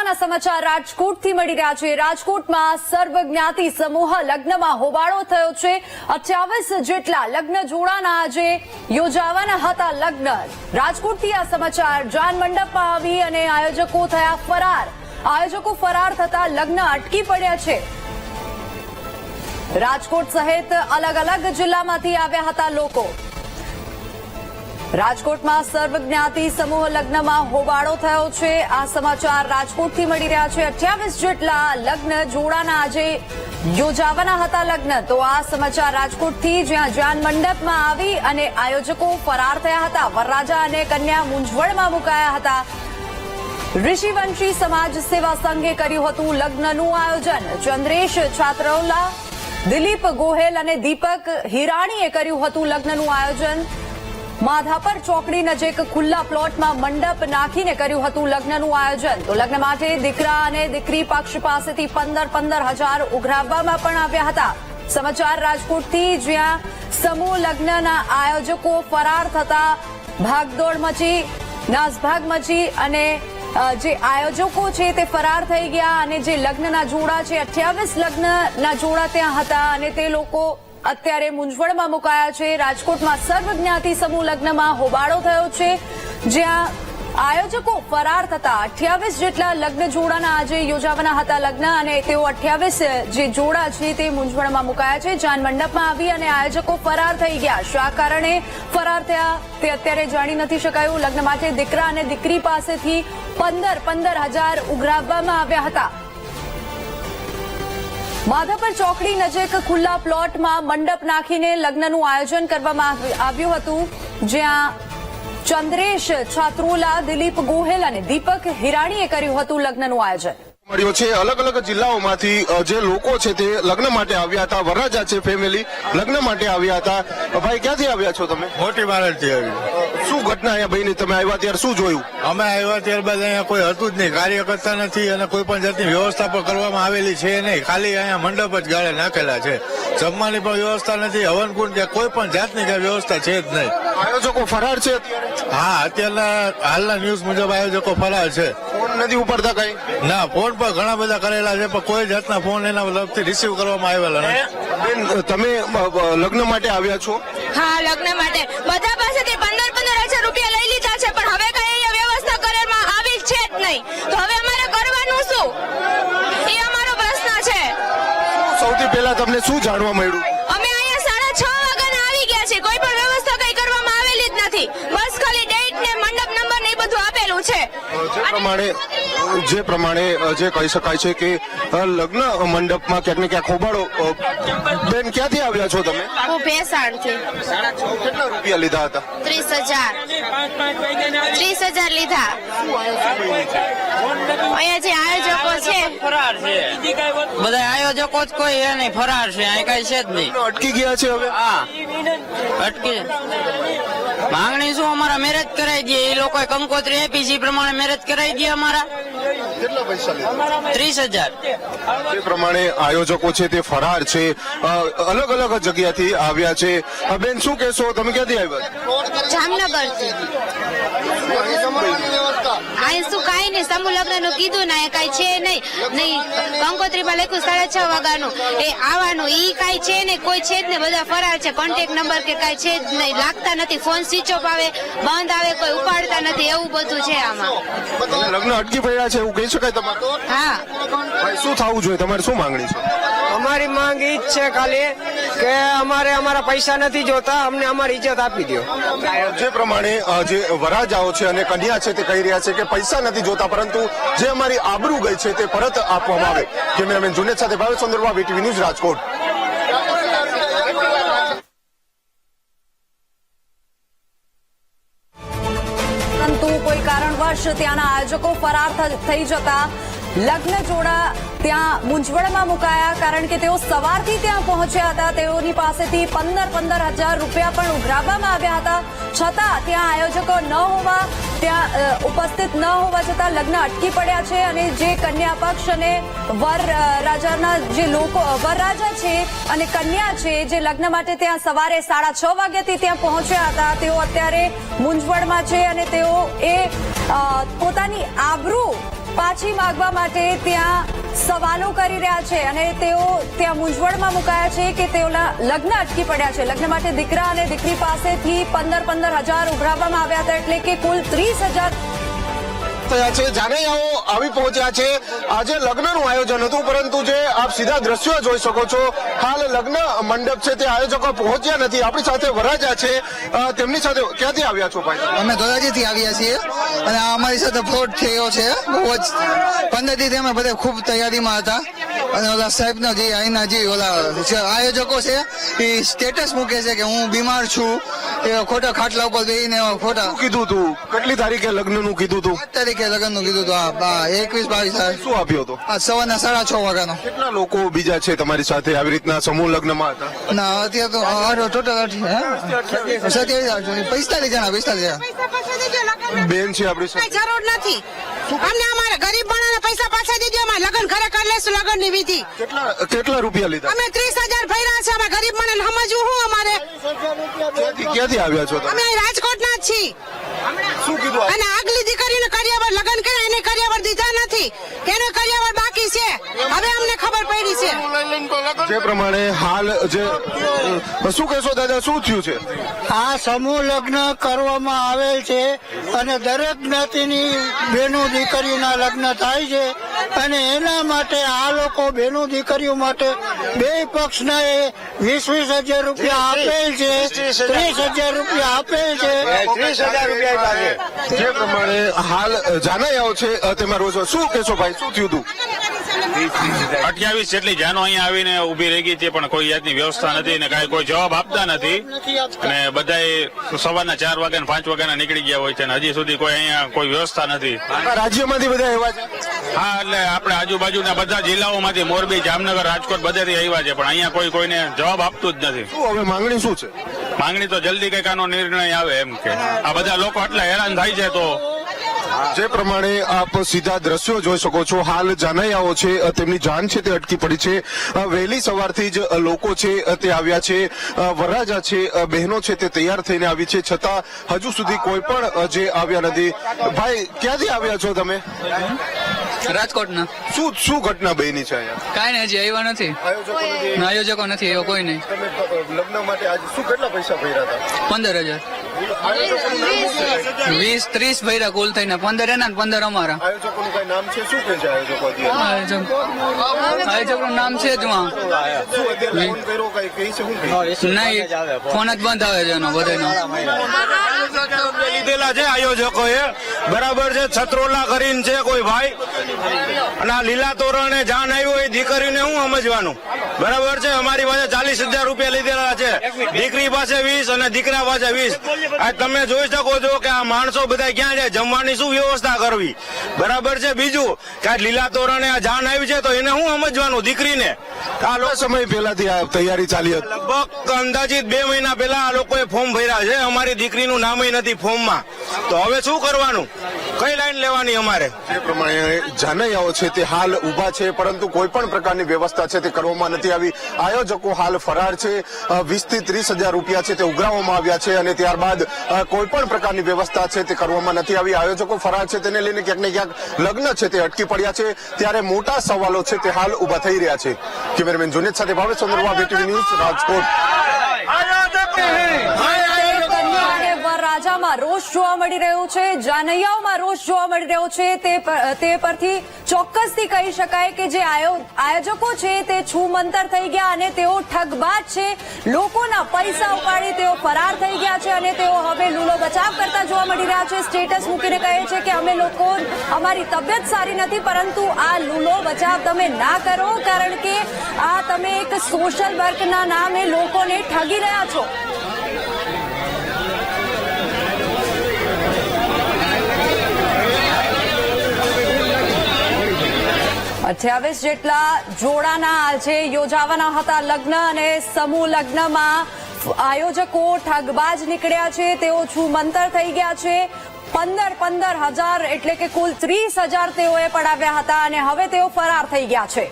મહત્વના સમાચાર રાજકોટથી મળી રહ્યા છે। રાજકોટમાં સર્વજ્ઞાતિ સમૂહ લગ્નમાં હોબાળો થયો છે। 28 જેટલા લગ્ન જોડાના આજે યોજાવાના હતા લગ્ન। રાજકોટથી આ સમાચાર। જાન મંડપમાં આવી અને આયોજકો થયા ફરાર। આયોજકો ફરાર થતા લગ્ન અટકી પડ્યા છે। રાજકોટ સહિત અલગ અલગ જિલ્લામાંથી આવ્યા હતા લોકો। રાજકોટમાં સર્વજ્ઞાતિ સમૂહ લગ્નમાં હોબાળો થયો છે। આ સમાચાર રાજકોટથી મળી રહ્યા છે। 28 જેટલા લગ્ન જોડાના આજે યોજાવાના હતા લગ્ન। તો આ સમાચાર રાજકોટથી, જ્યાં જાન મંડપમાં આવી અને આયોજકો ફરાર થયા હતા। વરરાજા અને કન્યા મૂંઝવણમાં મુકાયા હતા। ઋષિવંશી સમાજ સેવા સંઘે કર્યું હતું લગ્નનું આયોજન। ચંદ્રેશ છાત્રોલા, દિલીપ ગોહેલ અને દીપક હિરાણીએ કર્યું હતું લગ્નનું આયોજન। માધાપર ચોકડી નજીક ખુલ્લા પ્લોટમાં મંડપ નાખીને કર્યું હતું લગ્નનું આયોજન। તો લગ્ન માટે દીકરા અને દીકરી પક્ષ પાસેથી 15 હજાર ઉઘરાવવામાં પણ આવ્યા હતા। સમાચાર રાજકોટથી, જ્યાં સમૂહ લગ્નના આયોજકો ફરાર થતા ભાગદોડ મચી, નાસભાગ મચી અને જે આયોજકો છે તે ફરાર થઈ ગયા અને જે લગ્નના જોડા છે 28 લગ્નના જોડા ત્યાં હતા અને તે લોકો અત્યારે મૂંઝવણમાં મુકાયા છે। રાજકોટમાં સર્વજ્ઞાતિ સમૂહ લગ્નમાં હોબાળો થયો છે, જ્યાં આયોજકો ફરાર થતા 28 જેટલા લગ્ન જોડાના આજે યોજાવાના હતા લગ્ન અને તેઓ 28 જે જોડા છે તે મૂંઝવણમાં મુકાયા છે। જાન મંડપમાં આવી અને આયોજકો ફરાર થઈ ગયા। શા કારણે ફરાર થયા તે અત્યારે જાણી નથી શકાયું। લગ્ન માટે દીકરા અને દીકરી પાસેથી 15 હજાર ઉઘરાવવામાં આવ્યા હતા। માધાપર ચોકડી નજીક ખુલ્લા પ્લોટમાં મંડપ નાખીને લગ્નનું આયોજન કરવામાં આવ્યું હતું, જ્યાં ચંદ્રેશ છાત્રોલા, દિલીપ ગોહેલ અને દીપક હિરાણીએ કર્યું હતું લગ્નનું આયોજન। મળ્યો છે અલગ અલગ જિલ્લાઓમાંથી જે લોકો છે તે લગ્ન માટે આવ્યા હતા। વરરાજા છે ફેમિલી લગ્ન માટે આવ્યા હતા। ભાઈ, ક્યાંથી આવ્યા છો તમે? મોટી મારણથી આવી। શું ઘટના અહીંયા ભાઈ તમે આવ્યા ત્યારે શું જોયું? અમે આવ્યા ત્યારબાદ અહીંયા કોઈ હતું જ નહીં, કાર્યકર્તા નથી અને કોઈ પણ જાતની વ્યવસ્થા પણ કરવામાં આવેલી છે નહીં। ખાલી અહીંયા મંડપ જ ગાળે નાખેલા છે। જમવાની પણ વ્યવસ્થા નથી, હવનકુંડ કે કોઈ પણ જાતની કઈ વ્યવસ્થા છે જ નહીં। આયોજકો ફરાર છે અત્યારે? હા, અત્યારના હાલના ન્યૂઝ મુજબ આયોજકો ફરાર છે। ફોન નથી ઉપાડતા કઈ? ના, ફોન પણ ઘણા બધા કરેલા છે પણ કોઈ જાતના ફોન એના તરફથી રિસીવ કરવામાં આવેલા નથી। બેન, તમે લગ્ન માટે આવ્યા છો? હા, લગ્ન માટે બધા પાસેથી 15 હજાર રૂપિયા લઈ લીધા છે, પણ હવે કઈ અહીંયા વ્યવસ્થા કરવામાં આવી છે જ નહીં। તો હવે અમારે કરવાનું શું, એ અમારો પ્રશ્ન છે। સૌથી પહેલા તમને શું જાણવા મળ્યું? અમે અહીંયા 6:30 વાગ્યાના આવી ગયા છીએ, કોઈ પણ વ્યવસ્થા કઈ કરવામાં આવેલી જ નથી। બસ ખાલી ડેટ ને મંડપ નંબર ને એ બધું આપેલું છે। જે પ્રમાણે જે કહી શકાય છે કે લગ્ન મંડપમાં ક્યાંક ને ક્યાંક હોબાળો। બેન, ક્યાંથી આવ્યા છો તમે? હું ભેસાણથી। કેટલા રૂપિયા લીધા હતા? 30 હજાર લીધા। અહીંયા જે આયોજકો છે ફરાર છે, બધા આયોજકો જ કોઈ એ નહીં, ફરાર છે, અહીં કઈ છે જ નહીં। અટકી ગયા છે હવે? હા, અટકી માંગણી શું, અમારા મેરેજ કરાવી દે, એ લોકોએ કંકોત્રી આપી છે એ પ્રમાણે મેરેજ કરાવી દે અમારા। કેટલા પૈસા લીધા? 30 હજાર। જે પ્રમાણે આયોજકો છે તે ફરાર છે, અલગ અલગ જગ્યાથી આવ્યા છે। બેન, શું કહેશો, તમે ક્યાંથી આવ્યા? જામનગરથી। અહીં શું કાંઈ નહીં, સમૂહ લગ્ન નું કીધું ને કઈ છે નહીં। કંકોત્રીમાં લખ્યું 6:30 વાગ્યાનું એ આવવાનું, ઈ કઈ છે નહીં, કોઈ છે જ નહીં, બધા ફરાર છે। કોન્ટેક્ટ નંબર કે કઈ છે જ નહીં, લાગતા નથી, ફોન સ્વિચ ઓફ આવે, બંધ આવે, કોઈ ઉપાડતા નથી, એવું બધું છે આમાં। લગ્ન અટકી પડ્યા છે એવું કહી શકાય તમારે? હા, ભાઈ, શું થવું જોઈએ? તમારે શું માંગણી છે? અમારી માંગ ઈ જ છે ખાલી કે અમારે અમારા પૈસા નથી જોતા, અમને અમારી ઇજ્જત આપી દો। જે પ્રમાણે જે વરરાજાઓ છે અને કન્યા છે તે કહી રહ્યા છે કે પૈસા નથી જોતા, પરંતુ જે અમારી આબરૂ ગઈ છે તે પરત આપવામાં આવે। કેમેરામેન જુનેદ સાથે ભાવેશ ચંદ્રવા, વીટીવી ન્યૂઝ, રાજકોટ। પરંતુ કોઈ કારણવશ ત્યાંના આયોજકો ફરાર થઈ જતા લગ્ન જોડા ત્યાં મૂંઝવણમાં મુકાયા, કારણ કે તેઓ સવારથી ત્યાં પહોંચ્યા હતા। તેઓની પાસેથી 15 હજાર રૂપિયા પણ ઉઘરાવવામાં આવ્યા હતા, છતાં ત્યાં આયોજકો ન હોવા, ત્યાં ઉપસ્થિત ન હોવા છતાં લગ્ન અટકી પડ્યા છે અને જે કન્યા પક્ષ અને વરરાજાના જે લોકો, વરરાજા છે અને કન્યા છે, જે લગ્ન માટે ત્યાં સવારે 6:30 વાગ્યાથી ત્યાં પહોંચ્યા હતા, તેઓ અત્યારે મૂંઝવણમાં છે અને તેઓ પોતાની આબરૂ પાછી માંગવા માટે ત્યાં સવાલો કરી રહ્યા છે અને તેઓ ત્યાં મૂંઝવણમાં મુકાયા છે કે તેઓના લગ્ન અટકી પડ્યા છે. લગ્ન માટે દીકરા અને દીકરી પાસેથી 15,000 ઉઘરાવવામાં આવ્યા હતા, એટલે કે કુલ 30,000 થયા છે. જાનૈયાઓ આવી પહોંચ્યા છે. આજે લગ્નનું આયોજન હતું, પરંતુ જે આપ સીધા દ્રશ્યો જોઈ શકો છો, હાલ લગ્ન મંડપ છે તે આયોજકો પહોંચ્યા નથી. આપણી સાથે વરરાજા છે, તેમની સાથે ક્યાંથી આવ્યા છો ભાઈ? અમે ધોરાજીથી આવ્યા છીએ અને આ અમારી સાથે ફ્રોડ થયો છે. બહુ જ 15 દી અમે બધા ખૂબ તૈયારીમાં હતા અને ઓલા સાહેબનો જે અહીંના જે ઓલા જે આયોજકો છે એ સ્ટેટસ મૂકે છે કે હું બીમાર છું, એ ખોટા ખાટલા ઉપર બેસીને ખોટા. શું કીધું તું? કેટલી તારીખે લગ્નનું કીધું તું? 8 તારીખે લગ્નનું કીધું હતું. 21-22 શું આપ્યો હતો? આ સવારના 6:30 વાગ્યાનો. કેટલા લોકો બીજા છે તમારી સાથે આવી રીતના સમૂહ લગ્નમાં હતા? ના અત્યારે તો ટોટલ 45 જણા. બેન છે આપણી સાથે. જરૂર નથી અમને અમારા ગરીબ માણસના પૈસા પાછા દેજો. અમે લગ્ન ઘરે કરી લેશું. લગ્નની વિધિ કેટલા રૂપિયા લીધા? અમે 30,000 ભર્યા છે. અમે ગરીબ માણસ સમજવું હું અમારે. ક્યાંથી આવ્યા છો તમે? અમે રાજકોટના જ છીએ. શું કીધું? અને આગલી દીકરીને કર્યાવર લગ્ન કર્યા, એને કર્યાવર દીધા નથી, એને કર્યાવર બાકી છે. હવે અમને ખબર પડી છે. જે પ્રમાણે હાલ જે શું કહેશો દાદા, શું થયું છે? આ સમૂહ લગ્ન કરવામાં આવેલ છે અને દરેક જ્ઞાતિની બહેનો દીકરીઓના લગ્ન થાય છે અને એના માટે આ લોકો બહેનો દીકરીઓ માટે બે પક્ષના 20,000 રૂપિયા આપેલ છે, 30,000 રૂપિયા આપેલ છે. જે પ્રમાણે હાલ જાનૈયાઓ છે તેમાં રોજ શું કહેશો ભાઈ, શું થયું હતું? 28 જેટલી જાનો અહીંયા આવીને ઉભી રહી ગઈ છે, પણ કોઈ જાતની વ્યવસ્થા નથી ને કાંઈ કોઈ જવાબ આપતા નથી અને બધાએ સવારના 4 વાગ્યા 5 વાગ્યાના નીકળી ગયા હોય છે અને હજી સુધી કોઈ અહીંયા કોઈ વ્યવસ્થા નથી. રાજ્યમાંથી બધા એવા છે? હા, એટલે આપણે આજુબાજુના બધા જિલ્લાઓમાંથી મોરબી, જામનગર, રાજકોટ બધેથી આવ્યા છે, પણ અહીંયા કોઈને જવાબ આપતું જ નથી. શું હવે માંગણી શું છે? માંગણી તો જલ્દી કંઈક આનો નિર્ણય આવે એમ કે આ બધા લોકો આટલા હેરાન થાય છે. તો જે પ્રમાણે આપ સીધા દ્રશ્યો જોઈ શકો છો, હાલ જાનૈયાઓ છે તેમની જાન છે તે અટકી પડી છે. વહેલી સવારથી જ લોકો છે તે આવ્યા છે, વરરાજા છે, બહેનો છે તે તૈયાર થઈને આવી છે, છતાં હજુ સુધી કોઈ પણ જે આવ્યા નથી. ભાઈ ક્યાંથી આવ્યા છો તમે? રાજકોટના. શું ઘટના બની છે અહીંયા? કાંઈ નહીં, હજી આવ્યા નથી. આયોજકો નથી, એવો કોઈ નહીં. તમે લગ્ન માટે આજે શું કેટલા પૈસા ભર્યા હતા? 15,000. 20-30 ભર્યા કુલ થઈને. 15 એના 15 અમારા. આયોજકોનું કઈ નામ છે? શું કહે છે આયોજકો? આયોજકોનું નામ છે જ શું અત્યારે ફોન કર્યો કઈ કહી છે? શું નહીં, ફોન જ બંધ આવે છે એનો બધાનો. લીધેલા છે આયોજકોએ, બરાબર છે. છત્રોલા કરીને છે કોઈ ભાઈ અને આ લીલા તોરણે જાન આવ્યો એ દીકરીને હું સમજવાનું? બરાબર છે. અમારી પાસે 40,000 રૂપિયા લીધેલા છે, દીકરી પાસે 20 અને દીકરા પાસે 20. આ તમે જોઈ શકો છો કે આ માણસો બધા ક્યાં જાય, જમવાની શું વ્યવસ્થા કરવી? બરાબર છે. બીજું કે લીલા તોરણે આ જાન આવી છે તો એને હું સમજવાનું દીકરીને? આ સમય પહેલાથી આ તૈયારી ચાલી હતી? લગભગ અંદાજિત 2 મહિના પહેલા આ લોકોએ ફોર્મ ભર્યા છે. અમારી દીકરીનું નામ નથી ફોર્મમાં, તો હવે શું કરવાનું? કઈ લાઈન લેવાની અમારે? જે પ્રમાણે જાનૈયાઓ છે તે હાલ ઉભા છે, પરંતુ કોઈ પણ પ્રકારની વ્યવસ્થા છે તે કરવામાં નથી આવી. આયોજકો હાલ ફરાર છે. 20,000 થી 30,000 રૂપિયા છે તે ઉઘરાવવામાં આવ્યા છે અને ત્યારબાદ કોઈ પણ પ્રકારની વ્યવસ્થા છે તે કરવામાં નથી આવી. આયોજકો ફરાર છે, તેને લઈને ક્યાંક ને ક્યાંક લગ્ન છે તે અટકી પડ્યા છે, ત્યારે મોટા સવાલો છે તે હાલ ઉભા થઈ રહ્યા છે. કેમેરામેન જુનેદ સાથે ભાવેશ ચંદ્રવા, VTV ન્યૂઝ, રાજકોટ. વરરાજામાં રોષ જોવા મળી રહ્યો છે, જાનૈયાઓમાં રોષ જોવા મળી રહ્યો છે. તે પરથી ચોક્કસથી કહી શકાય કે જે આયોજકો છે તે છૂમંતર થઈ ગયા અને તેઓ ઠગબાજ છે. લોકોના પૈસા ઉપાડી તેઓ ફરાર થઈ ગયા છે અને તેઓ હવે લૂલો બચાવ કરતા જોવા મળી રહ્યા છે. સ્ટેટસ મૂકીને કહે છે કે અમે લોકો, અમારી તબિયત સારી નથી, પરંતુ આ લૂલો બચાવ તમે ના કરો, કારણ કે આ તમે એક સોશિયલ વર્કના નામે લોકોને ઠગી રહ્યા છો. 28 જેટલા જોડાના આજે યોજાવાના હતા લગ્ન અને સમૂહ લગ્નમાં આયોજકો ઠગબાજ નીકળ્યા છે. તેઓ છૂમંતર થઈ ગયા છે. 15,000 એટલે કે કુલ 30,000 તેઓએ પડાવ્યા હતા અને હવે તેઓ ફરાર થઈ ગયા છે.